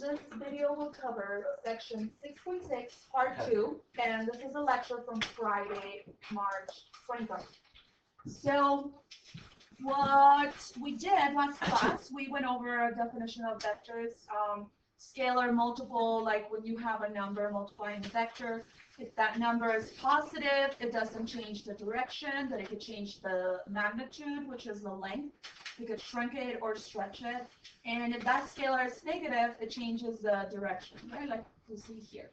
This video will cover section 6.6, part 2, and this is a lecture from Friday, March 23rd. So, what we did last class, we went over a definition of vectors, scalar multiple, like when you have a number multiplying a vector. If that number is positive, it doesn't change the direction, but it could change the magnitude, which is the length. You could shrink it or stretch it. And if that scalar is negative, it changes the direction, right? Like we see here.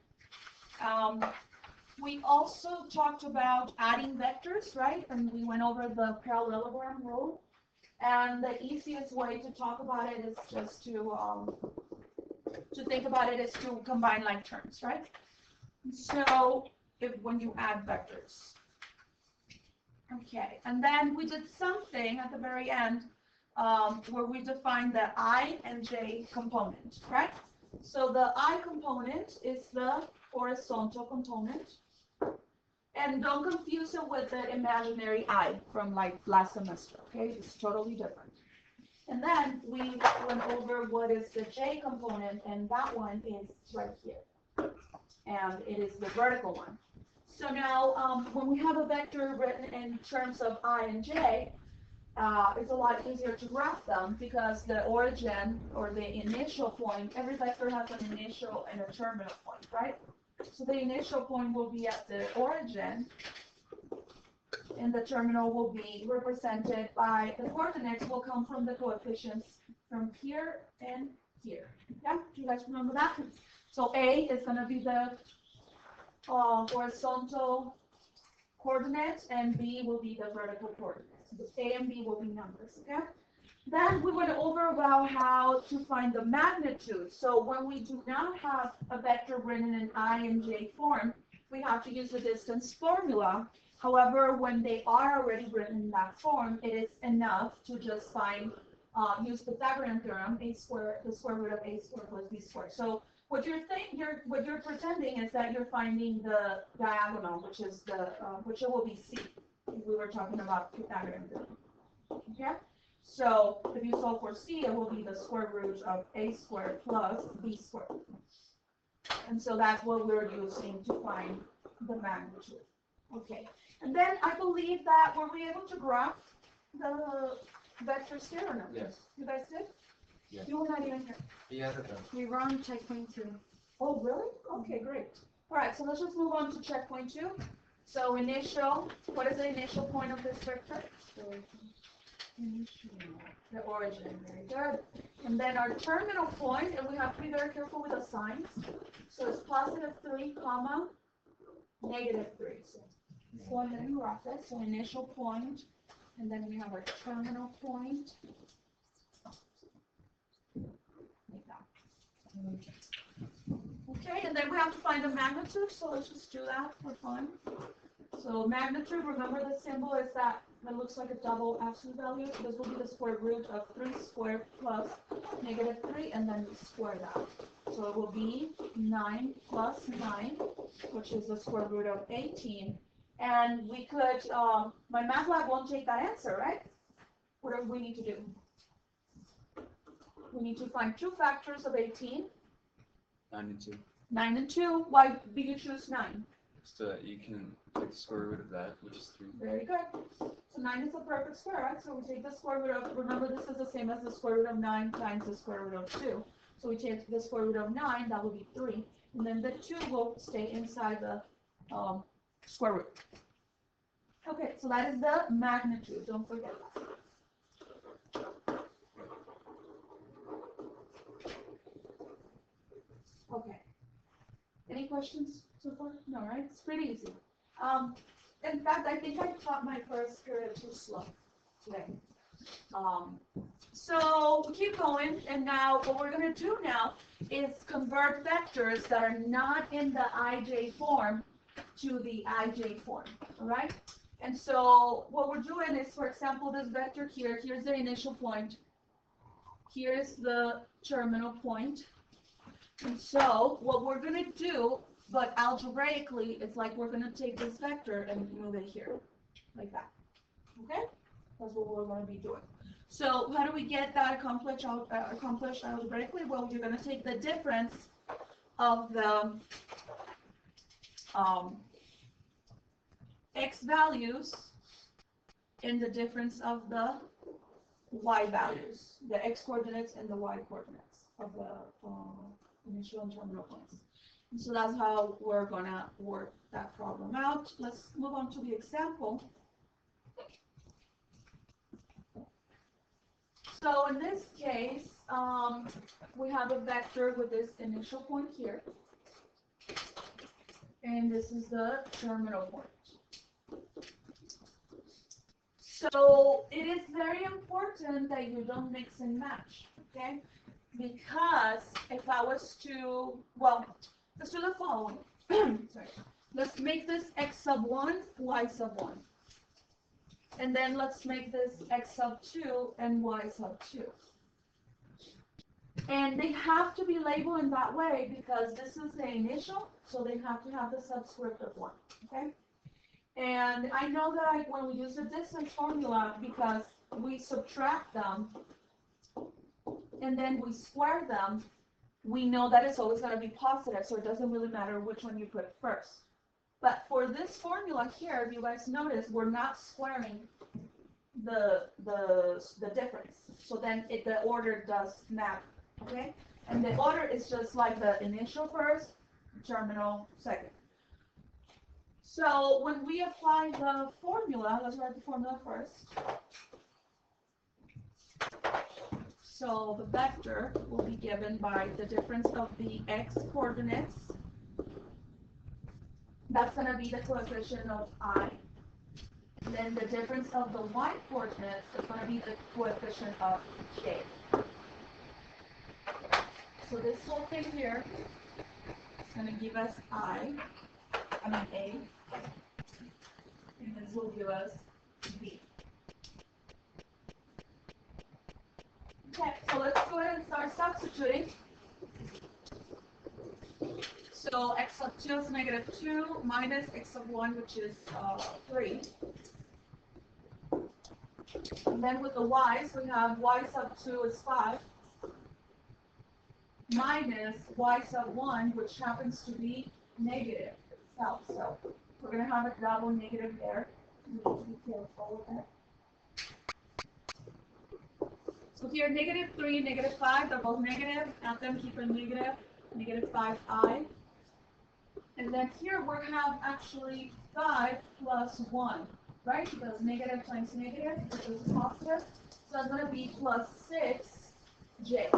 We also talked about adding vectors, right? And we went over the parallelogram rule. And the easiest way to talk about it is just to think about it is to combine like terms, right? So when you add vectors. Okay, and then we did something at the very end where we defined the I and J component, right? So the I component is the horizontal component. And don't confuse it with the imaginary I from like last semester, okay? It's totally different. And then we went over what is the J component, and that one is right here. And it is the vertical one. So now, when we have a vector written in terms of I and J, it's a lot easier to graph them because the origin or the initial point, every vector has an initial and a terminal point, right? So the initial point will be at the origin, and the terminal will be represented by the coordinates will come from the coefficients from here and here. Yeah, do you guys remember that? So A is going to be the horizontal coordinates, and B will be the vertical coordinates. The A and B will be numbers, okay? Then we went over about how to find the magnitude. So when we do not have a vector written in I and J form, we have to use the distance formula. However, when they are already written in that form, it is enough to just find, use Pythagorean theorem, the square root of a squared plus b squared. So what you're pretending is that you're finding the diagonal, which is which will be c. We were talking about Pythagorean theorem. Okay. So if you solve for c, it will be the square root of a squared plus b squared. And so that's what we're using to find the magnitude. Okay. And then I believe that were we able to graph the vectors here or no? Yes. You guys did? Yes. You were not even here. Yeah, that's done. We were on checkpoint 2. Oh, really? Okay, great. All right, so let's just move on to checkpoint 2. So initial, what is the initial point of this vector? The origin, very good. And then our terminal point, and we have to be very careful with the signs. So it's positive 3, comma, negative 3. So go ahead and graph it. So initial point, and then we have our terminal point. Like that. Okay, and then we have to find the magnitude, so let's just do that for fun. So magnitude, remember the symbol is that it looks like a double absolute value. This will be the square root of 3 squared plus negative 3, and then square that. So it will be 9 plus 9, which is the square root of 18. And we could, my math lab won't take that answer, right? What do we need to do? We need to find two factors of 18. 9 and 2. 9 and 2. Why do you choose 9? So that you can take the square root of that, which is 3. Very good. So 9 is a perfect square, right? So we take the square root of, remember this is the same as the square root of 9 times the square root of 2. So we take the square root of 9, that will be 3. And then the 2 will stay inside the square root. Okay, so that is the magnitude. Don't forget that. Okay. Any questions so far? No, right? It's pretty easy. In fact, I think I taught my first period too slow today. So we keep going, and now what we're going to do now is convert vectors that are not in the IJ form to the IJ form, all right? And so what we're doing is, for example, this vector here, here's the initial point, here's the terminal point. And so what we're going to do, but algebraically, it's like we're going to take this vector and move it here, like that. Okay? That's what we're going to be doing. So how do we get that accomplished algebraically? Well, you're going to take the difference of the x values and the difference of the y values, the x coordinates and the y coordinates of the initial and terminal points. And so that's how we're going to work that problem out. Let's move on to the example. So in this case, we have a vector with this initial point here, and this is the terminal point. So it is very important that you don't mix and match, okay? Because if I was to, well, let's do the following. Sorry. Let's make this x sub 1, y sub 1. And then let's make this x sub 2 and y sub 2. And they have to be labeled in that way because this is the initial, so they have to have the subscript of 1, okay? And I know that when we use the distance formula, because we subtract them and then we square them, we know that it's always going to be positive, so it doesn't really matter which one you put first. But for this formula here, if you guys notice, we're not squaring the difference. So then the order does matter, okay? And the order is just like the initial first, terminal second. So when we apply the formula, let's write the formula first. So the vector will be given by the difference of the x coordinates. That's going to be the coefficient of I. And then the difference of the y coordinates is going to be the coefficient of j. So this whole thing here is going to give us A, and this will give us B. Okay, so let's go ahead and start substituting. So x sub 2 is -2 minus x sub 1, which is 3. And then with the y's, we have y sub 2 is 5 minus y sub 1, which happens to be negative itself. So we're going to have a double negative there. We need to be careful with that. So here, -3, -5, they're both negative. Add them, keep them negative. -5i. And then here we have actually 5 plus 1, right? Because negative times negative, which is positive. So it's going to be plus 6j.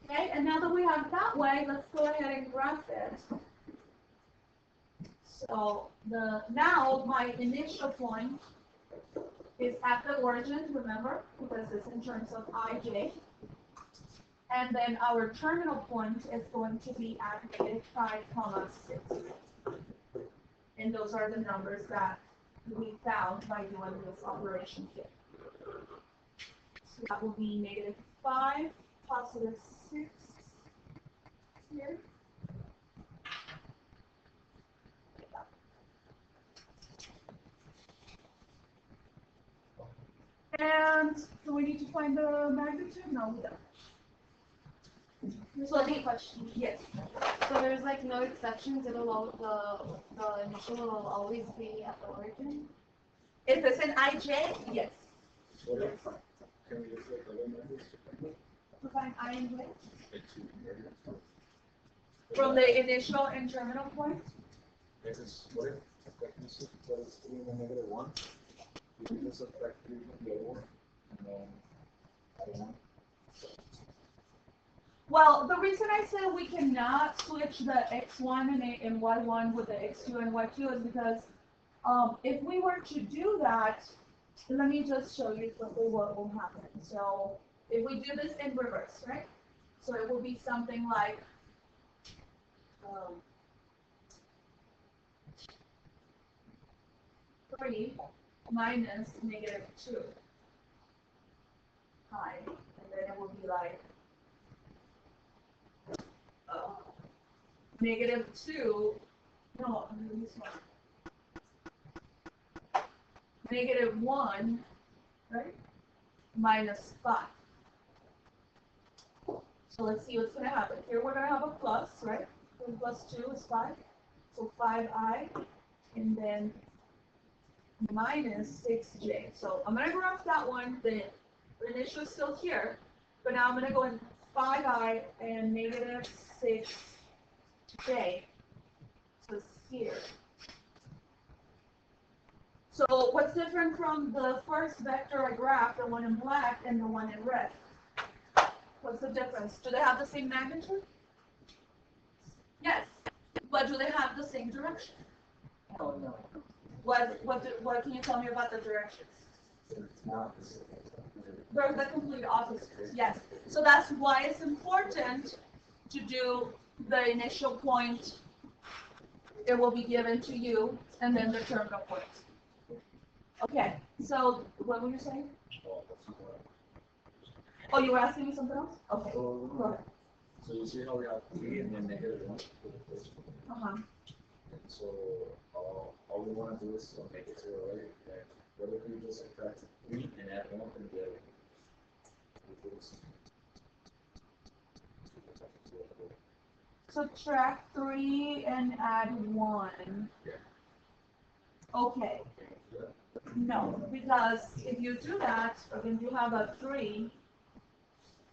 Okay, and now that we have that way, let's go ahead and graph it. So now my initial point is at the origin, remember, because it's in terms of ij. And then our terminal point is going to be at -5, 6. And those are the numbers that we found by doing this operation here. So that will be -5, +6 here. And do we need to find the magnitude? No, we don't. So the question. Yes. So there's like no exceptions. It'll all the initial will always be at the origin. If it's an ij, yes. Can we just like other numbers To find I and j from the initial and terminal point. This is what if subtraction equals 3 and -1? You can just subtract 3 from the other one, and then add 1. Well, the reason I said we cannot switch the x1 and y1 with the x2 and y2 is because if we were to do that, let me just show you quickly what will happen. So if we do this in reverse, right? So it will be something like 3 minus -2 pi, and then it will be like -2, no, I'm going to use one. -1 right? Minus 5. So let's see what's going to happen. Here we're going to have a plus, right? 3 plus 2 is 5. So 5i, and then minus 6j. So I'm going to graph that one. The initial is still here. But now I'm going to go in 5i and negative 6j. So it's here. So what's different from the first vector I graphed, the one in black and the one in red? What's the difference? Do they have the same magnitude? Yes. But do they have the same direction? Oh, no. What can you tell me about the directions? It's not the same. They're the complete opposites, yes. So that's why it's important to do the initial point. It will be given to you, and then the terminal point. Okay, so what were you saying? Oh, you were asking me something else? Okay, go ahead. So you see how we have 3 and then negative 1 for the first one? Uh-huh. And so all we want to do is make it 0, right? And what if we just subtract 3 and add 1 from the other? Subtract 3 and add 1. Yeah. Okay. No, because if you do that, then you have a 3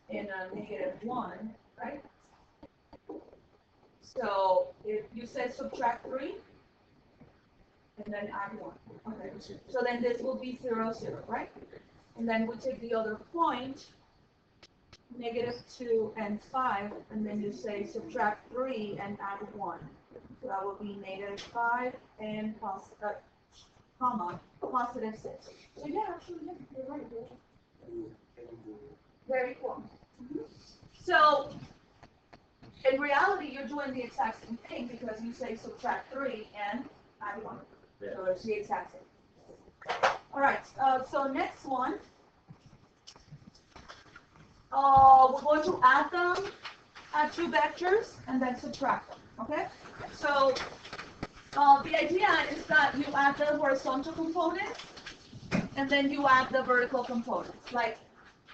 and a negative 1, right? So if you said subtract 3 and then add 1. Okay. So then this will be 0, 0, right? And then we take the other point, negative 2 and 5, and then you say subtract 3 and add 1. So that will be negative 5 and comma, positive 6. So yeah, actually, yeah, you're right. Very cool. So in reality, you're doing the exact same thing because you say subtract 3 and add 1. So it's the exact same. All right, so next one. We're going to add them, add 2 vectors, and then subtract them, okay? So the idea is that you add the horizontal component, and then you add the vertical component.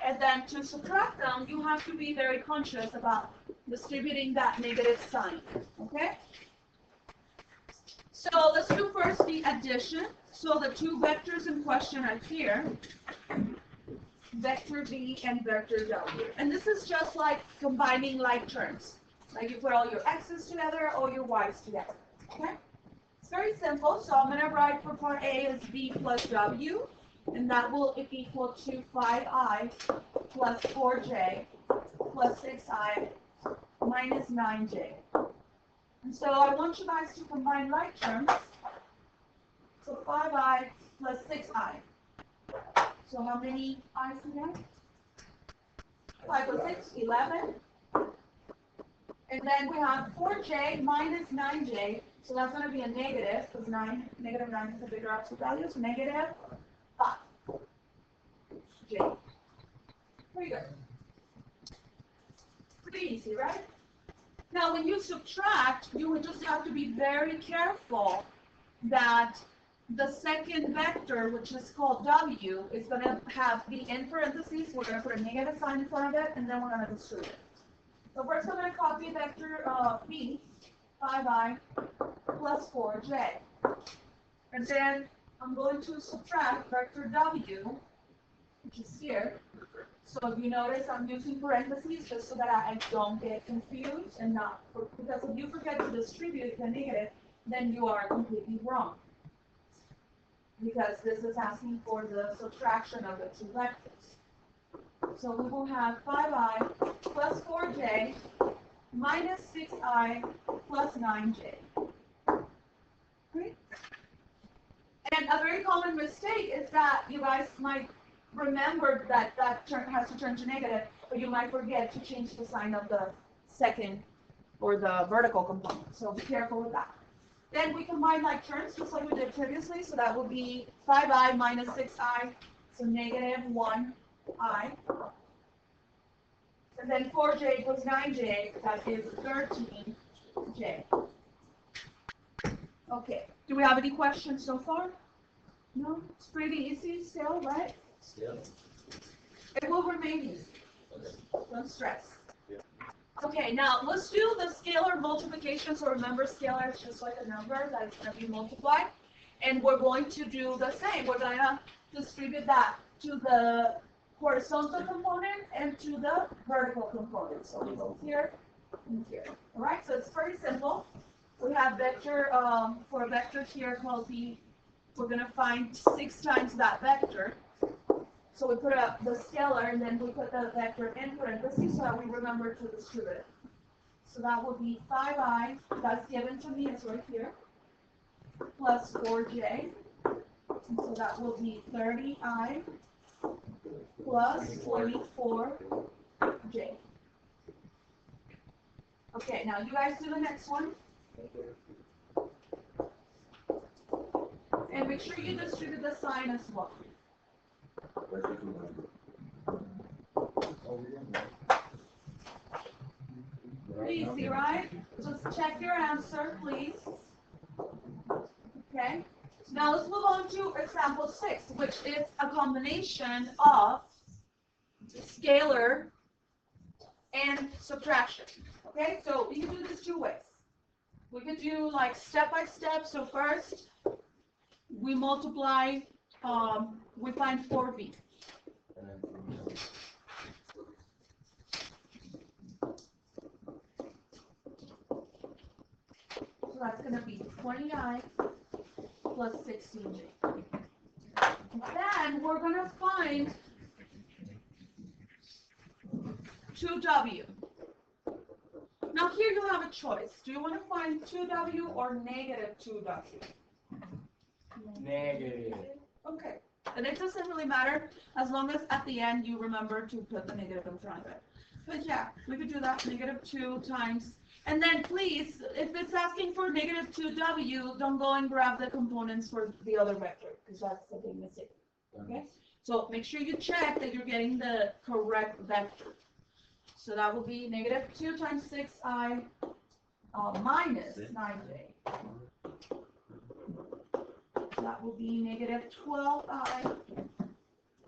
And then to subtract them, you have to be very conscious about distributing that negative sign, okay? So let's do first the addition. So the 2 vectors in question are here. Vector V and vector W. And this is just like combining like terms. Like you put all your x's together or your y's together. Okay? It's very simple. So I'm going to write for part A as V plus W. And that will equal to 5i plus 4j plus 6i minus 9j. And so I want you guys to combine like terms. So 5i plus 6i. So how many i's again? 5 plus 6, 11. And then we have 4j minus 9j. So that's going to be a negative, because negative 9 is a bigger absolute value. So negative 5j. Pretty good. Pretty easy, right? Now when you subtract, you would just have to be very careful that the second vector, which is called W, is going to have the in parentheses. We're going to put a negative sign in front of it, and then we're going to distribute it. So first I'm going to copy vector B, 5i plus 4j. And then I'm going to subtract vector W, which is here. So if you notice, I'm using parentheses just so that I don't get confused and not, because if you forget to distribute the negative, then you are completely wrong. Because this is asking for the subtraction of the 2 vectors. So we will have 5i plus 4j minus 6i plus 9j. Great. And a very common mistake is that you guys might remember that has to turn to negative, but you might forget to change the sign of the second or the vertical component. So be careful with that. Then we combine like terms, just like we did previously. So that would be 5i minus 6i, so negative 1i. And then 4j equals 9j, that is 13j. Okay, do we have any questions so far? No? It's pretty easy still, right? Scale. It will remain easy. Okay. Don't stress. Yeah. Okay, now let's do the scalar multiplication. So remember, scalar is just like a number that's going to be multiplied. And we're going to do the same. We're going to distribute that to the horizontal component and to the vertical component. So we go here and here. All right, so it's pretty simple. We have vector, for a vector here called B, we're going to find 6 times that vector. So we put up the scalar and then we put the vector in parentheses so that we remember to distribute it. So that would be 5i, that's given to me, it's right here, plus 4j. And so that will be 30i plus 24j. Okay, now you guys do the next one. And make sure you distribute the sign as well. Easy, right? Just check your answer, please. Okay. Now let's move on to example 6, which is a combination of scalar and subtraction. Okay, so we can do this 2 ways. We can do like step by step. So first, we multiply, we find 4b. So that's going to be 20i plus 16j. Then we're going to find 2w. Now here you have a choice. Do you want to find 2w or negative 2w? Negative. Okay. And it doesn't really matter as long as at the end you remember to put the negative in front of it. But yeah, we could do that, negative 2 times. And then please, if it's asking for negative 2w, don't go and grab the components for the other vector, because that's the big mistake. Okay? So make sure you check that you're getting the correct vector. So that will be negative 2 times 6i minus 9j. That will be negative 12i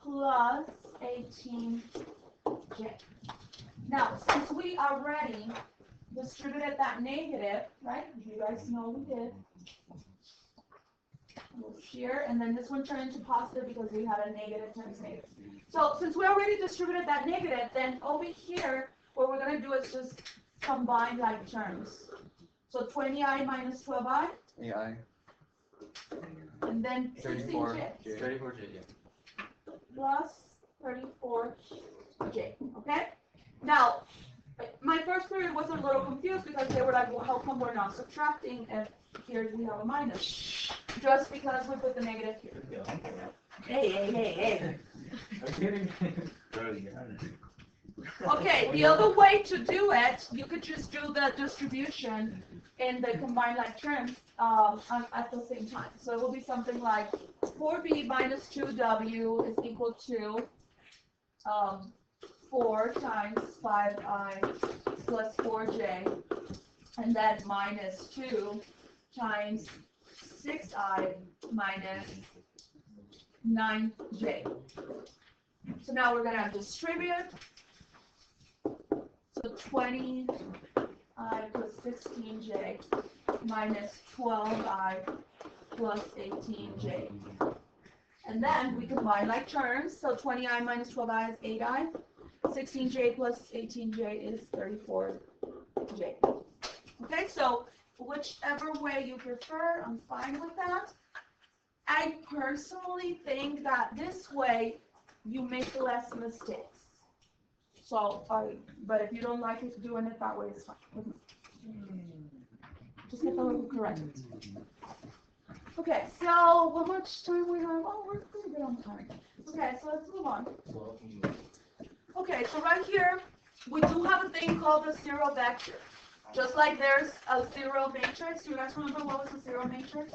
plus 18j. Now, since we already distributed that negative, right? You guys know we did. We'll here, and then this one turned into positive because we had a negative times negative. So since we already distributed that negative, then over here, what we're going to do is just combine like terms. So 20i minus 12i. AI. And then 34. 16j 34J, yeah. plus 34j. Okay? Now, my first period was a little confused because they were like, well, how come we're not subtracting if here we have a minus? Just because we put the negative here. Hey. I'm kidding. Okay, the other way to do it, you could just do the distribution in the combined like terms at the same time. So it will be something like 4b minus 2w is equal to 4 times 5i plus 4j, and then minus 2 times 6i minus 9j. So now we're going to distribute. So 20i plus 16j minus 12i plus 18j. And then we combine like terms. So 20i minus 12i is 8i. 16j plus 18j is 34j. Okay, so whichever way you prefer, I'm fine with that. I personally think that this way you make less mistakes. So, but if you don't like it, doing it that way is fine. Just get the little corrected. Okay, so how much time we have? Oh, we're pretty good on time. Okay, so let's move on. Okay, so right here, we do have a thing called a zero vector. Just like there's a zero matrix. Do you guys remember what was a zero matrix?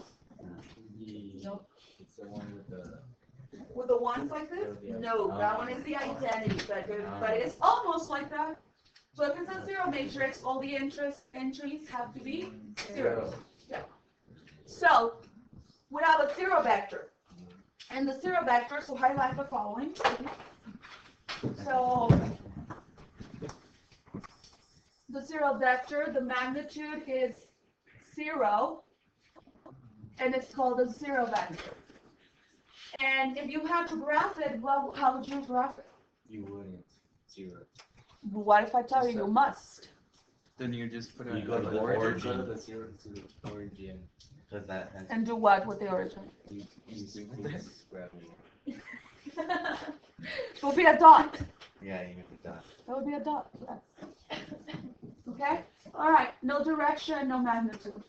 Nope. It's the one with the... With the ones like this? No, that one is the identity, but it's almost like that. So if it's a zero matrix, all the entries have to be zeros. Yeah. So we have a zero vector. And the zero vector, so highlight the following. So the zero vector, the magnitude is 0, and it's called a zero vector. And if you had to graph it, well, how would you graph it? You wouldn't. 0. What if I tell you you must? Then you just put You it go to the origin. Go to the 0 to the origin. Because that has. And do what with the origin? You simply just grab it. It will be a dot. Yeah, you get the dot. That would be a dot. Yes. Okay? All right. No direction, no magnitude.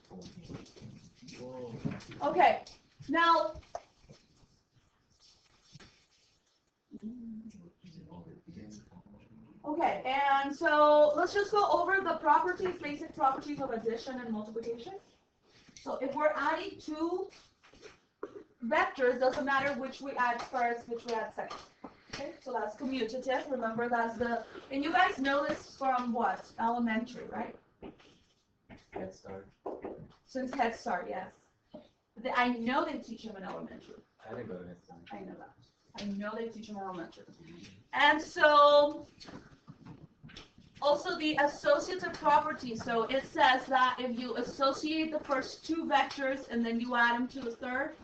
Okay. Now, okay, and so let's just go over the properties, basic properties of addition and multiplication. So if we're adding two vectors, doesn't matter which we add first, which we add second. Okay, so that's commutative. Remember, that's the, and you guys know this from what? Elementary, right? Head start. Since Head Start, yes. I know they teach them in elementary. I didn't go to Head Start. I know that. I know they teach them in elementary. And so, also the associative property. So it says that if you associate the first two vectors and then you add them to the third,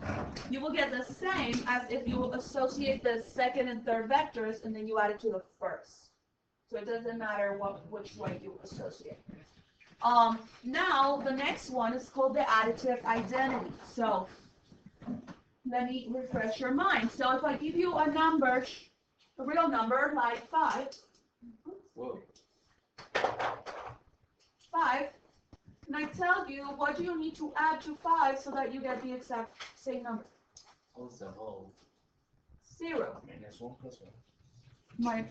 you will get the same as if you associate the second and third vectors and then you add it to the first. So it doesn't matter which way you associate. Now the next one is called the additive identity. So let me refresh your mind. So if I give you a number, a real number like 5. Whoa. 5, and I tell you what do you need to add to 5 so that you get the exact same number? What's the whole? 0. Minus 1 plus 1.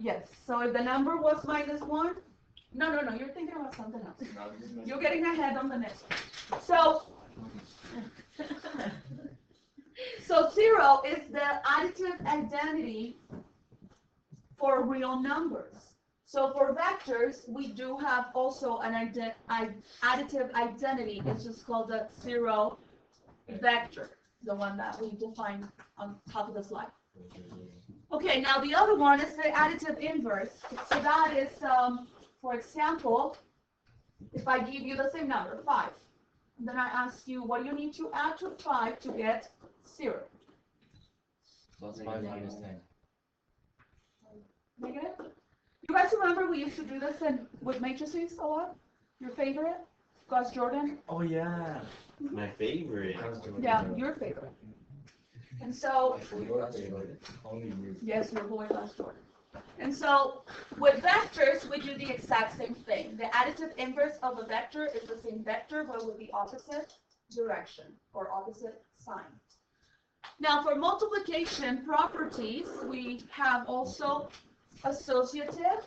Yes. So if the number was -1, no, you're thinking about something else. You're getting ahead on the next one. So 0 is the additive identity for real numbers. So for vectors, we do have also an additive identity. It's just called the 0 vector, the one that we define on top of the slide. Okay, now the other one is the additive inverse. So that is, for example, if I give you the same number, 5, and then I ask you, what do you need to add to 5 to get 0? Plus 5 minus 10. Negative? You guys remember we used to do this with matrices a lot? Your favorite? Gus Jordan? Oh, yeah. My favorite. Yeah, your favorite. And so, Only you. yes, your boy Gus Jordan. And so, with vectors, we do the exact same thing. The additive inverse of a vector is the same vector, but with the opposite direction or opposite sign. Now, for multiplication properties, we have also associative,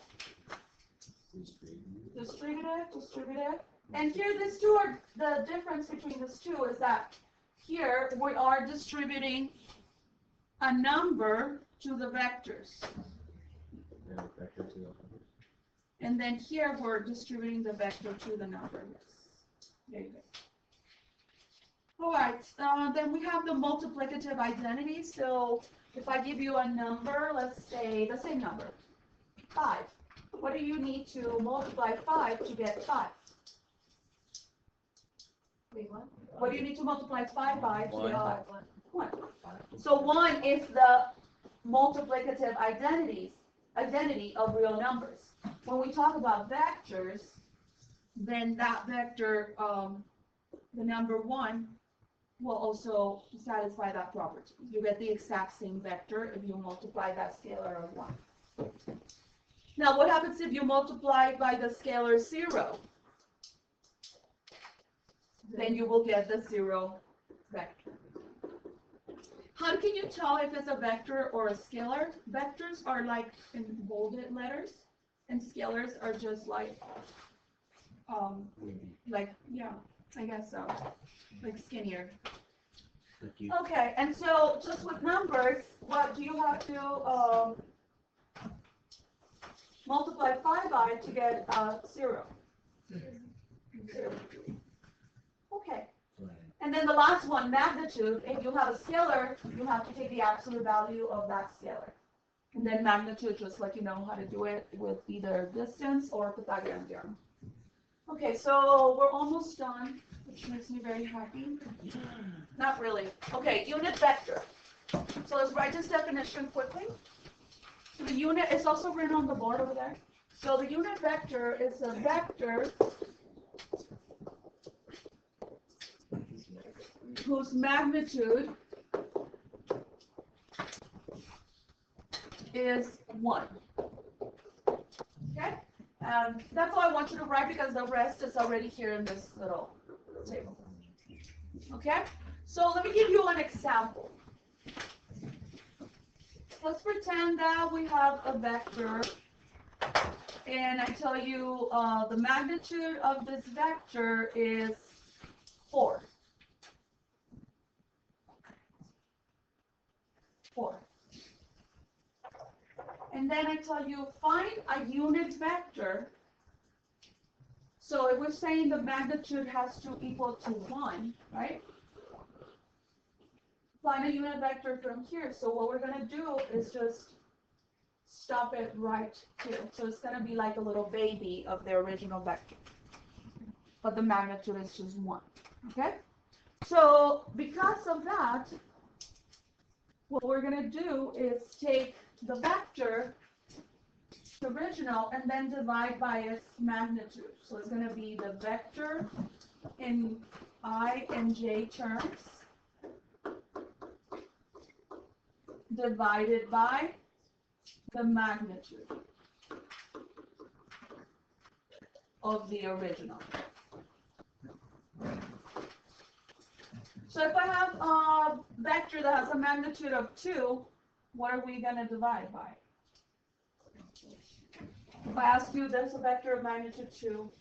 distributive, and here these two are, the difference between these two is that here we are distributing a number to the vectors. And then here we're distributing the vector to the number. There you go. All right, then we have the multiplicative identity. So if I give you a number, let's say the same number, 5. What do you need to multiply 5 to get 5? Wait, what? What do you need to multiply 5 by to get 5? 1. So 1 is the multiplicative identity of real numbers. When we talk about vectors, then that vector, the number 1, will also satisfy that property. You get the exact same vector if you multiply that scalar of 1. Now, what happens if you multiply by the scalar 0? Then you will get the 0 vector. How can you tell if it's a vector or a scalar? Vectors are like in bolded letters, and scalars are just like, yeah, I guess so, like skinnier. Okay, and so just with numbers, what do you have to multiply 5 by to get 0? 0. Okay. And then the last one, magnitude, if you have a scalar, you have to take the absolute value of that scalar. And then magnitude, just like you know how to do it with either distance or Pythagorean theorem. Okay, so we're almost done, which makes me very happy. Not really. Okay, unit vector. So let's write this definition quickly. So the unit is also written on the board over there. So the unit vector is a vector whose magnitude is 1. Okay? That's all I want you to write because the rest is already here in this little table. Okay? So let me give you an example. Let's pretend that we have a vector, and I tell you the magnitude of this vector is 4. 4. And then I tell you, find a unit vector. So if we're saying the magnitude has to equal to 1, right? Find a unit vector from here. So what we're going to do is just stop it right here. So it's going to be like a little baby of the original vector. But the magnitude is just 1. Okay? So because of that, what we're going to do is take the vector, the original, and then divide by its magnitude. So it's going to be the vector in I and j terms divided by the magnitude of the original. So if I have a vector that has a magnitude of 2, what are we going to divide by? If I ask you, there's a vector of magnitude 2,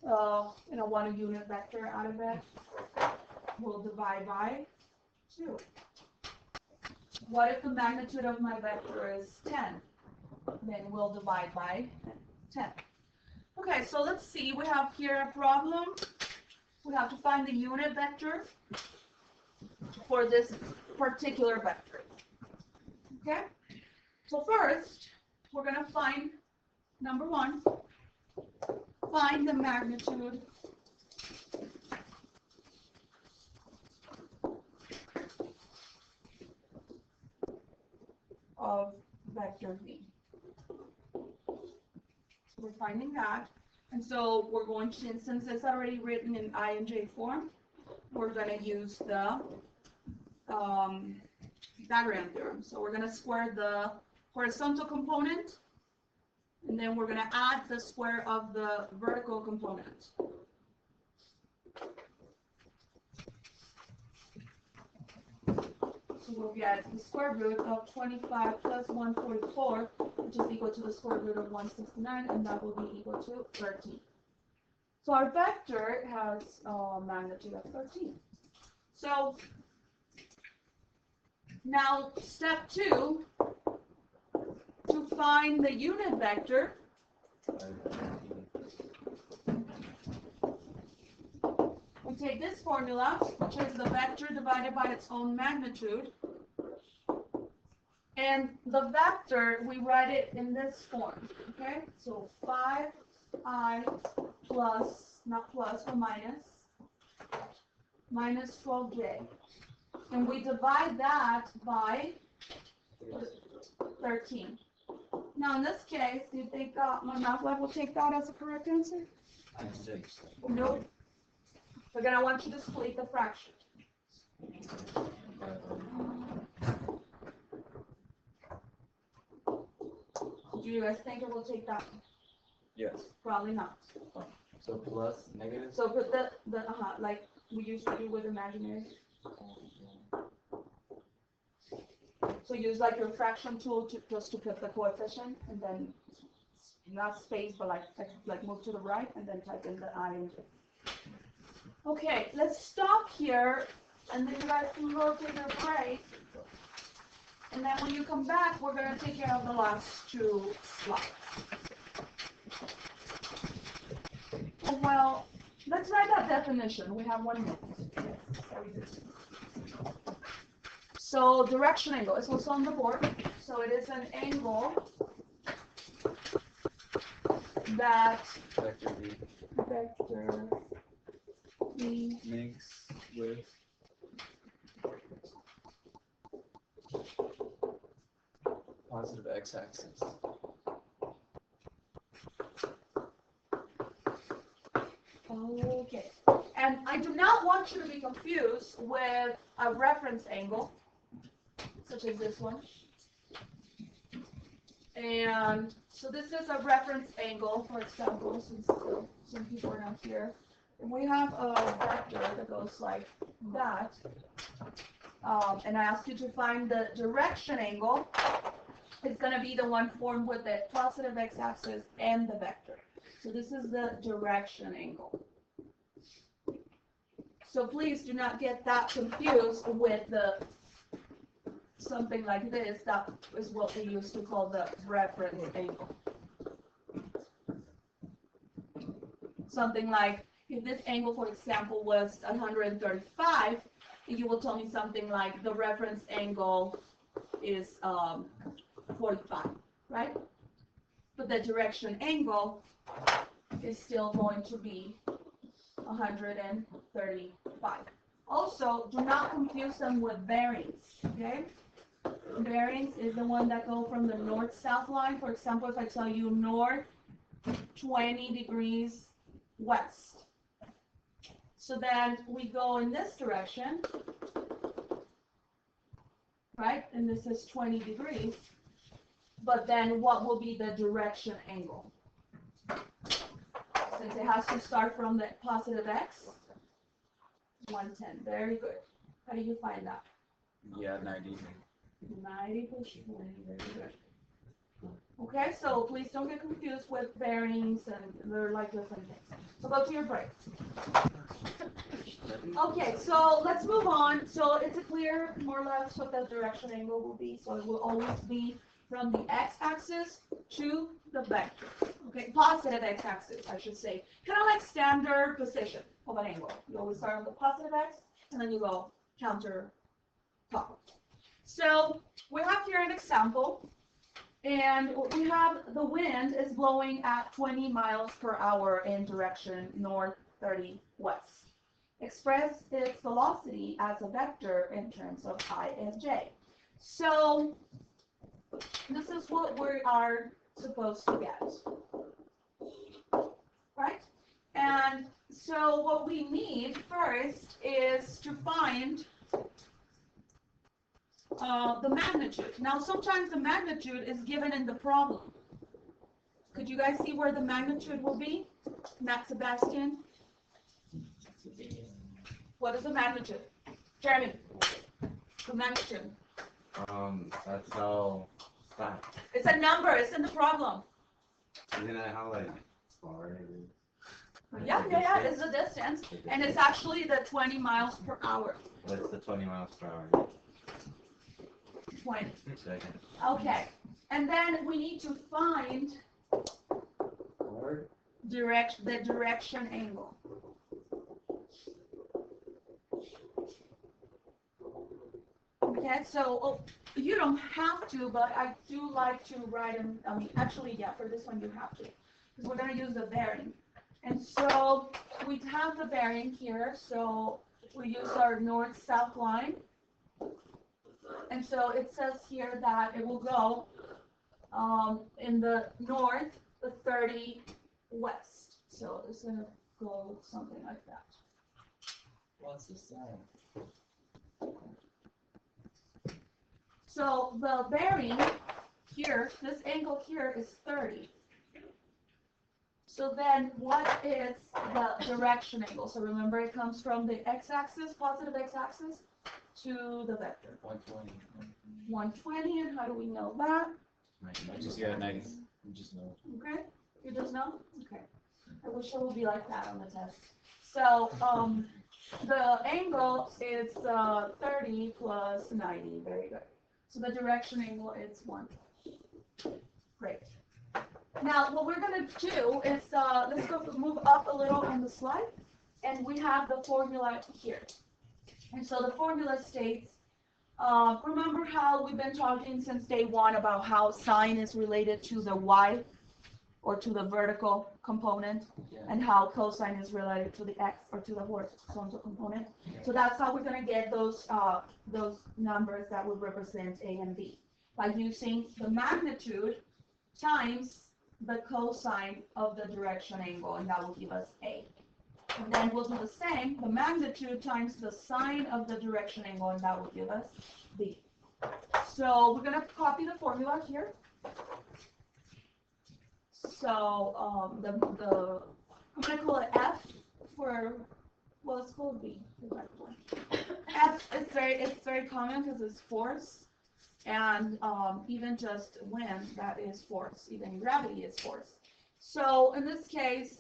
want a unit vector out of it, we'll divide by 2. What if the magnitude of my vector is 10? Then we'll divide by 10. Okay, so let's see. We have here a problem. We have to find the unit vector for this particular vector. Okay? So first, we're going to find, number 1, find the magnitude of vector v. So we're finding that. And so we're going to, since it's already written in I and j form, we're going to use the Pythagorean theorem. So we're going to square the horizontal component, and then we're going to add the square of the vertical component. So we'll get the square root of 25 plus 144, which is equal to the square root of 169, and that will be equal to 13. So our vector has a magnitude of 13. So now step 2, to find the unit vector, we take this formula, which is the vector divided by its own magnitude. And the vector, we write it in this form, okay? So 5i plus, not plus, but minus 12j. And we divide that by 13. Now in this case, do you think my math lab will take that as a correct answer? Nope. Again, I want you to split the fraction. Do you guys think it will take that? Yes. Probably not. So plus negative? So put the like we used to do with imaginary. So use like your fraction tool to just to put the coefficient, and then not space, but like move to the right, and then type in the I and j. Okay, let's stop here, and then you guys can go take your break. And then when you come back, we're going to take care of the last 2 slides. Well, let's write that definition. We have 1 minute. So direction angle is also on the board. So it is an angle that Vector B vector B makes with positive x-axis. Okay, and I do not want you to be confused with a reference angle, such as this one. And so this is a reference angle, for example, since some people are not here. And we have a vector that goes like that. And I ask you to find the direction angle. It's going to be the one formed with the positive x-axis and the vector. So this is the direction angle. So please do not get that confused with the something like this. That is what we used to call the reference angle. Something like, if this angle, for example, was 135, you will tell me something like the reference angle is 45, right? But the direction angle is still going to be 135. Also, do not confuse them with bearings, okay? Bearings is the one that go from the north-south line. For example, if I tell you north 20 degrees west. So then we go in this direction, right? And this is 20 degrees. But then what will be the direction angle? Since it has to start from the positive x, 110. Very good. How do you find that? Yeah, 90. 90 plus 20. Very good. Okay, so please don't get confused with bearings, and they're like different things. So go to your break. Okay, so let's move on. So it's clear more or less what the direction angle will be. So it will always be from the x-axis to the vector. Okay, positive x-axis, I should say. Kind of like standard position of an angle. You always start on the positive x, and then you go counter top. So we have here an example, and we have the wind is blowing at 20 miles per hour in direction north 30 west. Express its velocity as a vector in terms of I and j. So this is what we are supposed to get, right? And so what we need first is to find the magnitude. Now sometimes the magnitude is given in the problem. Could you guys see where the magnitude will be? Matt Sebastian? What is the magnitude? Jeremy? The magnitude. That's how fast. It's a number. It's in the problem. Isn't that how like far it is? Yeah. It's the distance, and it's actually the 20 miles per hour. What's the 20 miles per hour? 20. Second. Okay, and then we need to find the direction angle. Okay, so you don't have to, but I do like to write them. I mean, actually, yeah, for this one you have to, because we're going to use the bearing. And so we have the bearing here, so we use our north-south line. And so it says here that it will go in the north, the 30 west. So it's going to go something like that. What's the sign? So the bearing here, this angle here is 30. So then what is the direction angle? So remember it comes from the x-axis, positive x-axis, to the vector. 120. 120, and how do we know that? I just got 90. You just know. Okay, you just know? Okay. I wish it would be like that on the test. So the angle is 30 plus 90. Very good. So the direction angle is 120. Great. Now what we're going to do is let's move up a little on the slide, and we have the formula here. And so the formula states, remember how we've been talking since day one about how sine is related to the y, or to the vertical component, and how cosine is related to the x or to the horizontal component. So that's how we're going to get those numbers that would represent a and b, by using the magnitude times the cosine of the direction angle, and that will give us a. And then we'll do the same, the magnitude times the sine of the direction angle, and that will give us b. So we're going to copy the formula here. So I'm going to call it F for, well, it's called B. F is very common because it's force, and even just wind, that is force. Even gravity is force. So in this case,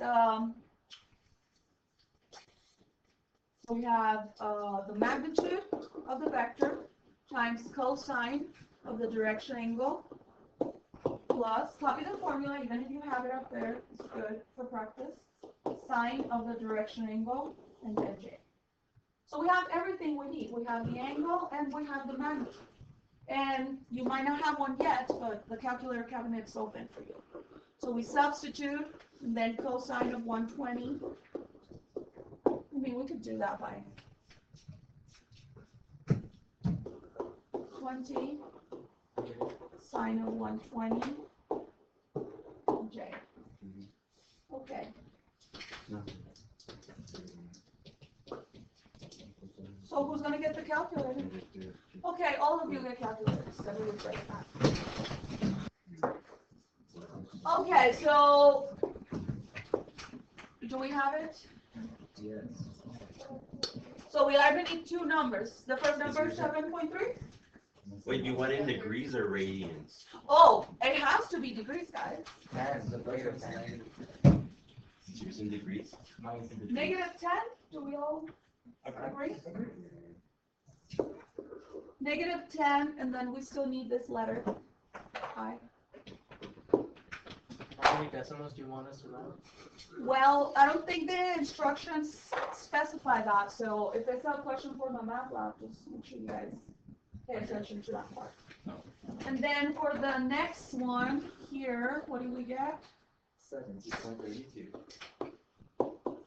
we have the magnitude of the vector times cosine of the direction angle, plus, copy the formula, even if you have it up there, it's good for practice, sine of the direction angle, and then j. So we have everything we need. We have the angle, and we have the magnitude. And you might not have one yet, but the calculator cabinet's open for you. So we substitute, and then cosine of 120. I mean, we could do that by 20. Sine of 120, j. Okay. So who's going to get the calculator? Okay, all of you get calculators. That would be great. Okay, so do we have it? Yes. So we are going to need two numbers. The first number is 7.3. Wait, you want in degrees or radians? Oh, it has to be degrees, guys. That's the rate of 10. It's in degrees? Negative 10? Do we all agree? Negative 10, and then we still need this letter, I. How many decimals do you want us to write? Well, I don't think the instructions specify that, so if it's a question for my math lab, just make sure you guys pay attention to that part. And then for the next one here, what do we get? 70.32.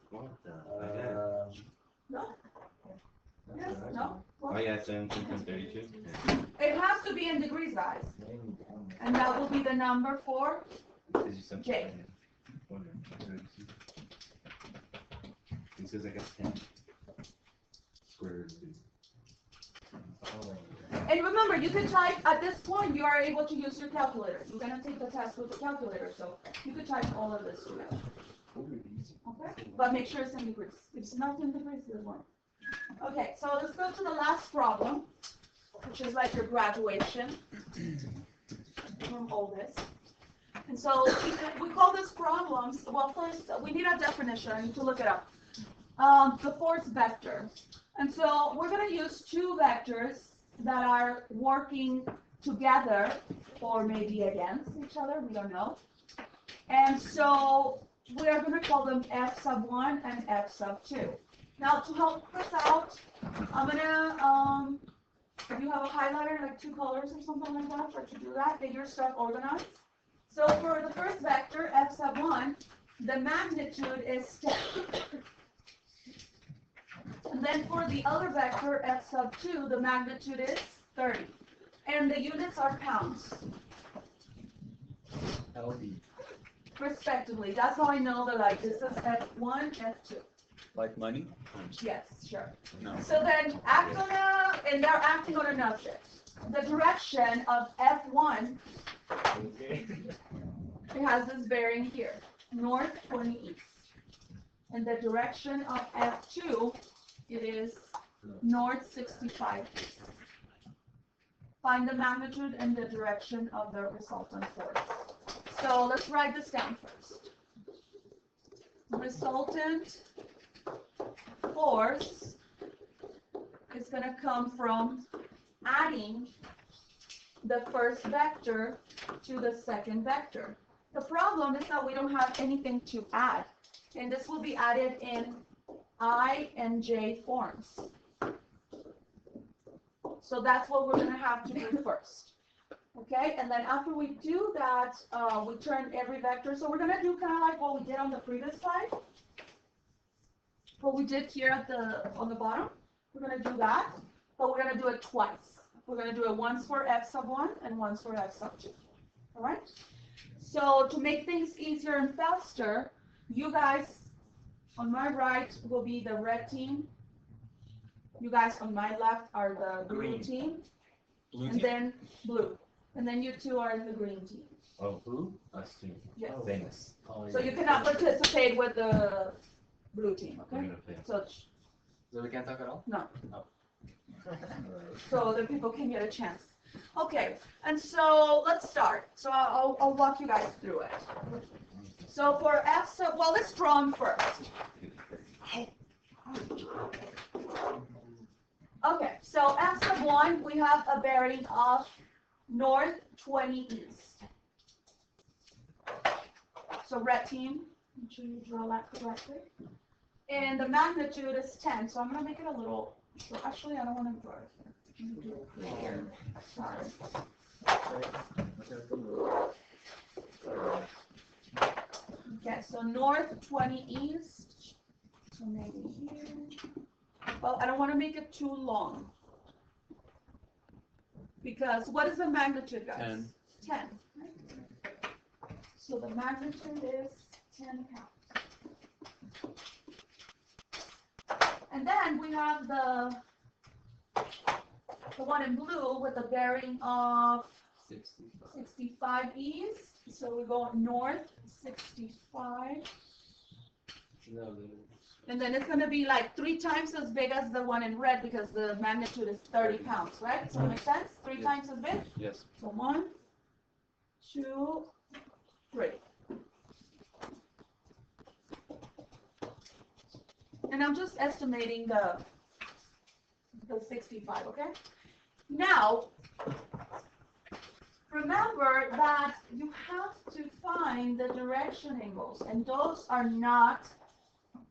What the? No? Yes, no? Oh yeah, 17.32. It has to be in degrees, guys. And that will be the number for J. It says I got 10 square root of 2. And remember, you can type, at this point, you are able to use your calculator. You're going to take the test with the calculator, so you could type all of this together. Okay? But make sure it's in degrees. If it's not in degrees, it won't. Okay, so let's go to the last problem, which is like your graduation from all this. And so we call this problems, well, first, we need a definition. I need to look it up. The force vector. And so we're going to use two vectors that are working together or maybe against each other, we don't know. And so we're going to call them f sub 1 and f sub 2. Now to help us out, I'm going to, if you have a highlighter, like 2 colors or something like that, try to do that, get your stuff organized. So for the first vector, f sub 1, the magnitude is 10. And then for the other vector, f sub 2, the magnitude is 30. And the units are pounds, LB. respectively. That's how I know that, like, this is f1, f2. Like money? Yes, sure. No. So then act on and they're acting on an object. The direction of f1, it has this bearing here, north 20 east. And the direction of f2, it is north 65 east. Find the magnitude and the direction of the resultant force. So let's write this down first. Resultant force is going to come from adding the first vector to the second vector. The problem is that we don't have anything to add, and this will be added in I and J forms. So that's what we're gonna have to do first. Okay, and then after we do that, we turn every vector. So we're gonna do kind of like what we did on the previous slide. What we did here on the bottom. We're gonna do that, but we're gonna do it twice. We're gonna do it once for f sub 1 and once for f sub 2. All right? So to make things easier and faster, you guys on my right will be the red team. You guys on my left are the blue Green. team. Blue And team? then blue. And then you two are the green team. Oh, who? Us two. Yes. Thanks. So you cannot participate with the blue team, We're okay? gonna fail. So, So we can't talk at all? so the people can get a chance. Okay, and so let's start. So I'll walk you guys through it. So for f sub, well, let's draw them first. Okay, so f sub 1, we have a bearing of north 20 east. So red team, make sure you draw that correctly. And the magnitude is 10, so I'm going to make it a little short. Actually, I don't want to draw it here. I'm gonna do it right here. Sorry. Okay, so north 20 east. So maybe here. Well, I don't want to make it too long. Because what is the magnitude, guys? 10. 10. Right? So the magnitude is 10 pounds. And then we have the one in blue with a bearing of 65. 65 east. So we go north 65. No, And then it's going to be like 3 times as big as the one in red because the magnitude is 30 pounds, right? Does that make sense? 3 Yes. times as big? yes. So 1, 2, 3. And I'm just estimating the 65, okay? Now, remember that you have to find the direction angles, and those are not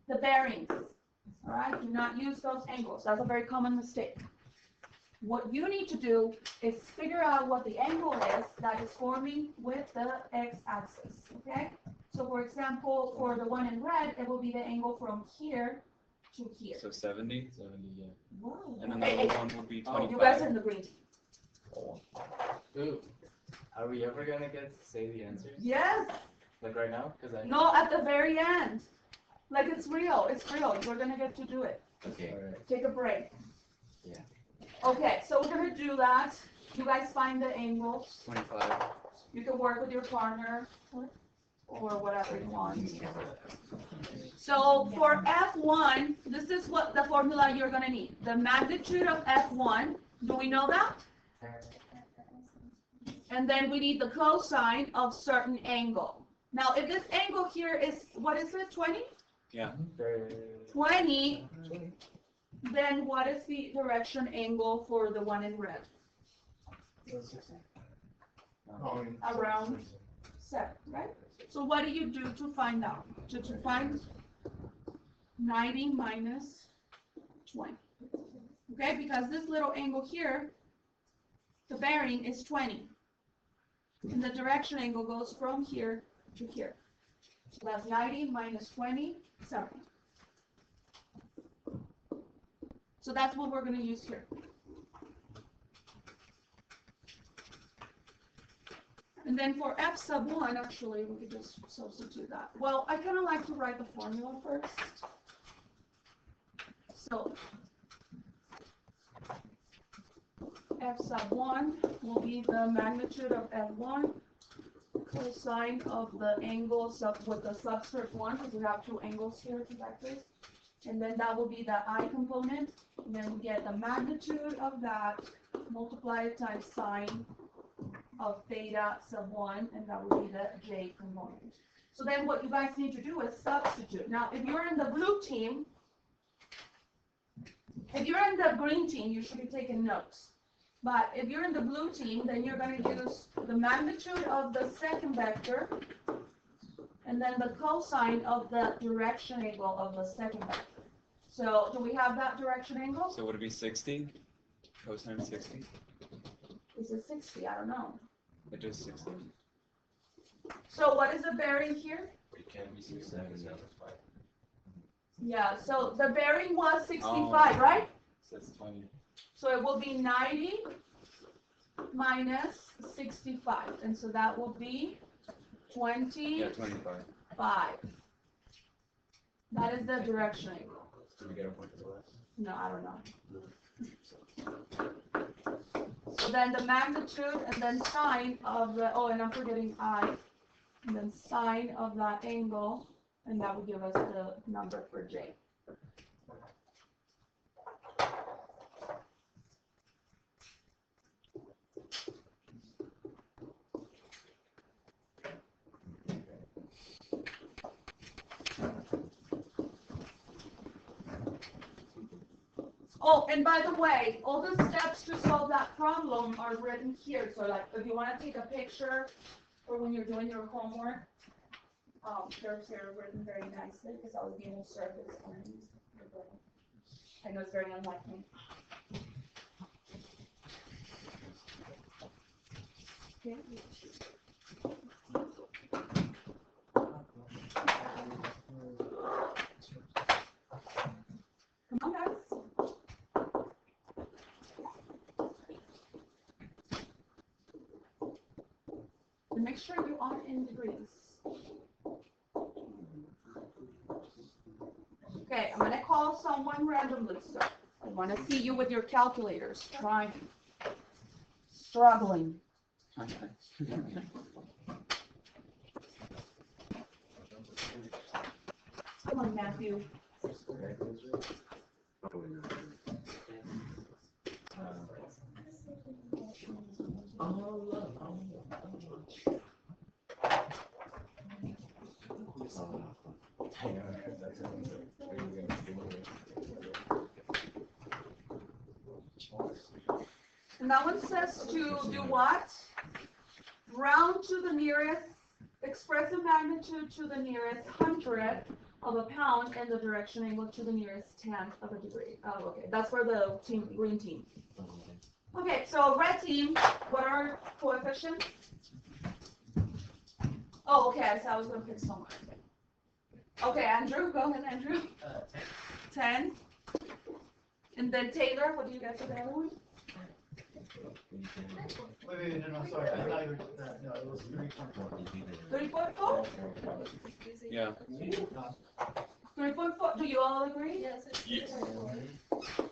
the bearings, all right? Do not use those angles. That's a very common mistake. What you need to do is figure out what the angle is that is forming with the x-axis, okay? So for example, for the one in red, it will be the angle from here to here. So 70? 70, yeah. Wow. And Hey, another hey, one would be oh, you guys 25. are in the green team. Ooh, are we ever gonna get to say the answers? Yes. Like right now? Cause I. No, at the very end. Like it's real. It's real. We're gonna get to do it. Okay. Alright. Take a break. Yeah. Okay, so we're gonna do that. You guys find the angles. 25. You can work with your partner or whatever you want. So for F1, this is what the formula you're gonna need. The magnitude of F1. Do we know that? And then we need the cosine of certain angle. Now, if this angle here is, what is it, 20? Yeah. 20, then what is the direction angle for the one in red? Around 7, right? So what do you do to find out? To find 90 minus 20. Okay, because this little angle here, the bearing is 20. And the direction angle goes from here to here. So that's 90 minus 20, 7. So that's what we're going to use here. And then for f sub 1, actually, we could just substitute that. Well, I kind of like to write the formula first. So f sub 1 will be the magnitude of f1 cosine of the angle with the subscript 1, because we have 2 angles here, 2 vectors. And then that will be the I component. And then we get the magnitude of that multiplied times sine of theta sub 1, and that will be the J component. So then what you guys need to do is substitute. Now, if you're in the blue team, if you're in the green team, you should be taking notes. But if you're in the blue team, then you're going to use the magnitude of the second vector, and then the cosine of the direction angle of the second vector. So do we have that direction angle? So would it be 60? cosine 60? Is it 60? I don't know. It just 60. So what is the bearing here? It can be 677. Yeah, so the bearing was 65, Oh. right? So it's 20. So it will be 90 minus 65, and so that will be 25. Yeah, 25. That is the direction angle. Do we get a point for that? No, I don't know. So then the magnitude and then sine of the, oh, and I'm forgetting I, and then sine of that angle, and that will give us the number for J. Oh, and by the way, all the steps to solve that problem are written here. So like, if you want to take a picture or when you're doing your homework, they're written very nicely because I was being observed this morning. I know it's very unlike me. Okay. Come on, guys. And make sure you are in degrees. Okay, I'm gonna call someone randomly, sir. I wanna see you with your calculators, trying, struggling. Come on, Matthew. And that one says to do what? Round to the nearest, express the magnitude to the nearest hundredth of a pound and the direction angle to the nearest tenth of a degree. Oh, okay, that's for the team, green team. Okay, so red team, what are coefficients? Oh, okay, so I was gonna pick someone. Okay, Andrew, go ahead, Andrew. 10. And then Taylor, what do you guys have the other one? Wait, no, sorry, I thought you were, no, it was 3.4. 3.4? Yeah. 3.4, do you all agree? Yes, it's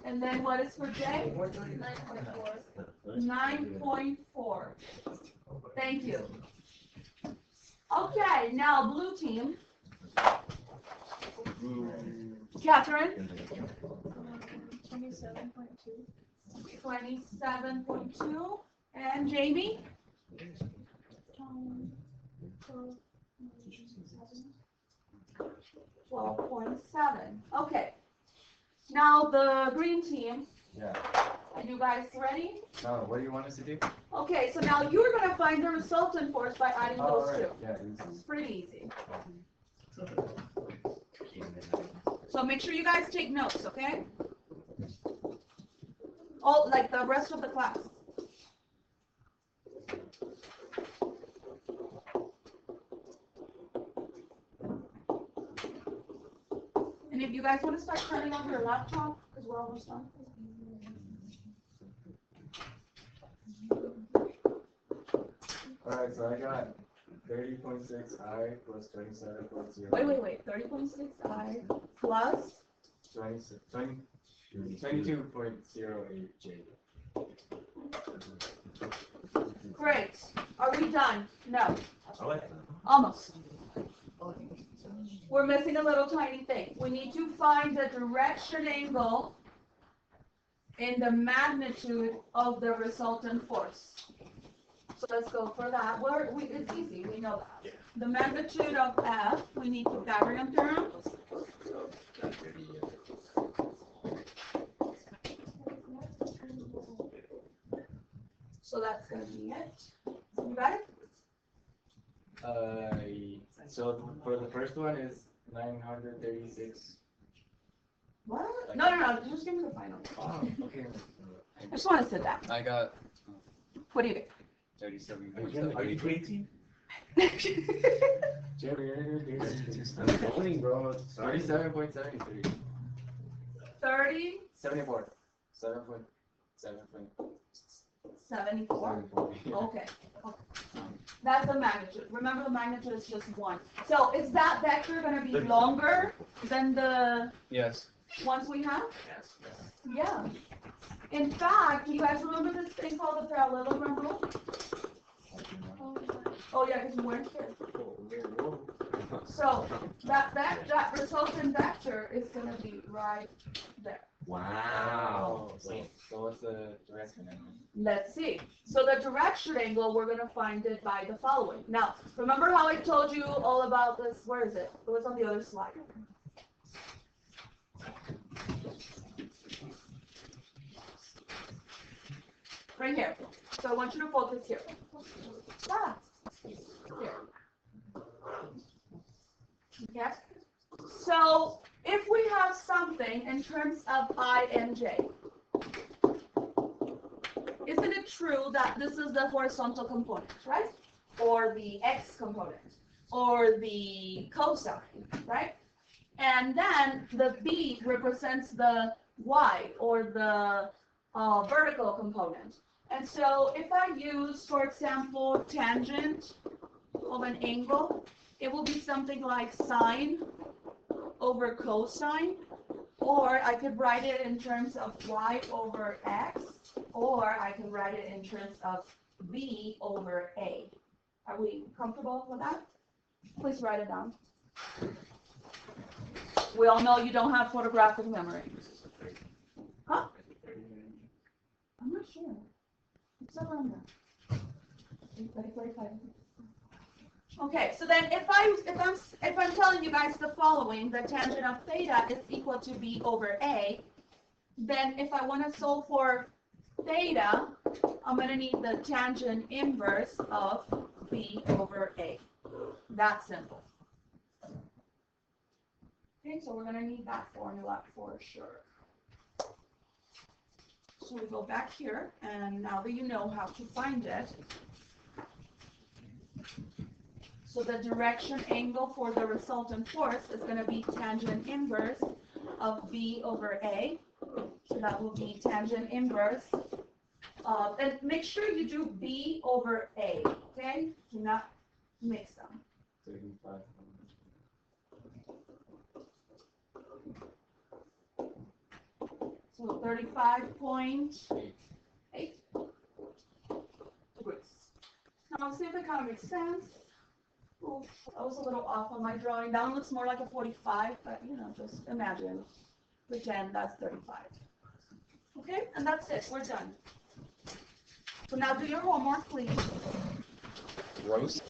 And then what is for J? 9.4. 9.4. Thank you. Okay, now blue team. Catherine? 27.2. 27.2. And Jamie? 12.7. Okay. Now the green team. Yeah. Are you guys ready? No, what do you want us to do? Okay, so now you're going to find the resultant force by adding those right. two. Yeah, It's pretty easy. So make sure you guys take notes, okay? Oh, like the rest of the class. And if you guys want to start turning on your laptop, because we're almost done. Alright, so I got 30.6 I plus 27.0. Wait. 30.6i plus 22.08 J. Great. Are we done? No. I like Almost. We're missing a little tiny thing. We need to find the direction angle and the magnitude of the resultant force. So let's go for that. It's easy, we know that. Yeah. The magnitude of F, we need Pythagorean theorem. So that's going to be it. You got it? So for the first one is 936 What? No, just give me the final. Oh, okay. I just want to sit down. I got What do you get? 37.7. Are you 20? Jerry, I'm going, bro. Sorry. 37.73. 30, 74. 7.74. 74. Okay. That's the magnitude. Remember, the magnitude is just 1. So is that vector going to be longer than the Yes. ones we have? Yes. Yeah. In fact, do you guys remember this thing called the parallelogram rule? Oh yeah, because you weren't here. So that resultant vector is going to be right there. Wow. So what's the direction angle? Let's see. So the direction angle, we're going to find it by the following. Now, remember how I told you all about this? Where is it? It was on the other slide. Right here. So I want you to focus here. Ah, here. Okay. So if we have something in terms of I and j, isn't it true that this is the horizontal component, right? Or the x component, or the cosine, right? And then the b represents the y, or the vertical component. And so if I use, for example, tangent of an angle, it will be something like sine over cosine, or I could write it in terms of y over x, or I could write it in terms of b over a. Are we comfortable with that? Please write it down. We all know you don't have photographic memory. Huh? I'm not sure. It's around that. 45. Okay, so then if I'm telling you guys the following, the tangent of theta is equal to b over a, then if I want to solve for theta, I'm going to need the tangent inverse of b over a. That's simple. Okay, so we're going to need that formula for sure. So we go back here, and now that you know how to find it, so the direction angle for the resultant force is going to be tangent inverse of b over a. So that will be tangent inverse. And make sure you do b over a, okay? Do not mix them. 35. So 35.8 degrees. Now see if it kind of makes sense. Oof, I was a little off on my drawing. That one looks more like a 45, but you know, just imagine. Pretend that's 35. Okay, and that's it. We're done. So now do your homework, please. Gross.